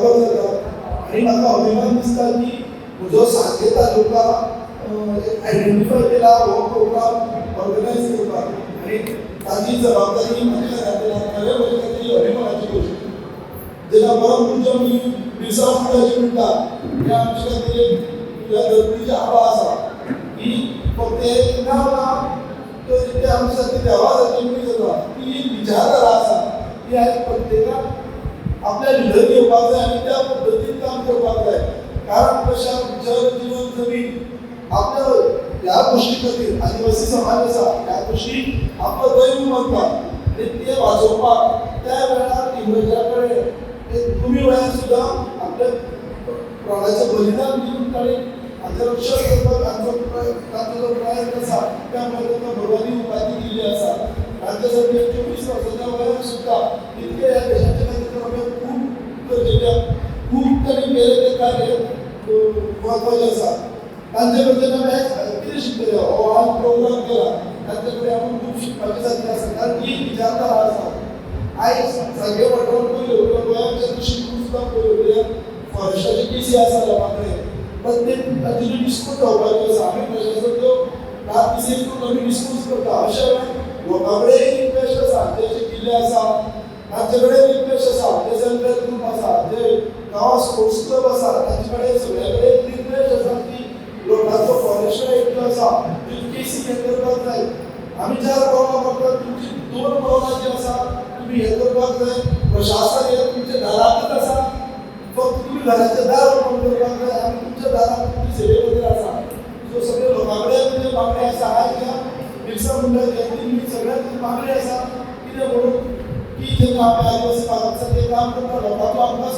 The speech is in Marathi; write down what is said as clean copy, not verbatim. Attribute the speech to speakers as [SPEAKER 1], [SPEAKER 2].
[SPEAKER 1] बरोबर जाता आणि म्हाका अभिमान दिसता की म्हजो सांगे तालुका आयडेंटिफाय केला हो प्रोग्राम ऑर्गनायज करपाक आणि ताची जबाबदारी म्हाज्या खातीर खरें म्हजे खातीर अभिमानाची गोश्ट. जेन्ना परमपूज्य मी बिरसा मुंडाजी म्हणटा की आमचे खातीर ह्या धरतीची आबा आसा ही फक्त एक नांव ना तर ते आमच्या खातीर देवा खातीर मनीस आसा ती एक विचारधारा आसा ती आयज प्रत्येकाक आपल्या भितर घेवपाक जाय आनी त्या पद्दतीन काम करपाक जाय. कारण कशा जल जीवन जमीन आपल्या ह्या गोष्टी खातीर आदिवासी समाज आसा ह्या गोष्टी आपलो दैव मानता आनी ते वाचोवपाक त्या वेळार इंग्रजा कडेन कमी वयार सुद्दां आपल्या प्राणाचें बलिदान दिवन ताणें हाचें रक्षण करपाक तांचो जो प्रयत्न आसा त्या प्रयत्नाक भगवानी उपाधी दिल्ली आसा. तांचे सगळे 24 वर्सांच्या वयार सुद्दां इतके ह्या देशाच्या खातीर करप खूब गरजेचें खूब तरी केलें तें कार्य महत्वाचें आसा. तांचे कडच्यान आमी कितें शिकतले हो आज प्रोग्राम केला तांचे कडेन आमी खूब शिकपाचें सारकें आसा कारण ही विचारधारा आसा. आयज सगळे वाठारांत पळयल्यो गोंयांच्या दृश्टीन सुद्दां पळयल्यो फॉरेस्टाची केसी आसा लोकां कडेन प्रत्येक ताची डिस्प्यूट जावपाची आसा. आमी प्रशासन त्यो रात दीस एक करून आमी डिस्प्यूट करता. अशा वेळार लोकां कडेन रिक्वेस्ट आसा जे किल्ले आसा तांचे कडेन रिक्वेस्ट आसा जे सेल्फ ग्रूप आसा जे गांवां स्पोर्ट्स क्लब आसा तांचे कडेन सगळे कडेन रिक्वेस्ट आसा की लोकांचो फॉरेस्ट इतलो आसा ती केसी हे करपाक जाय. आमी 4 पावलां मारतात तुमची 2 पावलां जी आसा तुम्ही हे करपाक जाय. प्रशासन हे तुमच्या दारांतच आसा फक्त तुम्ही घराचे दार ओपन करपाक जाय आनी तुमच्या दारांत तुमची सेवे खातीर आसा. सो सगळे लोकां कडेन तुमचे मागणी आसा. आयज ह्या बिरसा मुंडा जयंती सगळ्यांची मागणी आसा कितें म्हणून की जेन्ना आमी आदिवासी भागांत सगळें काम करता लोकांचो आमकां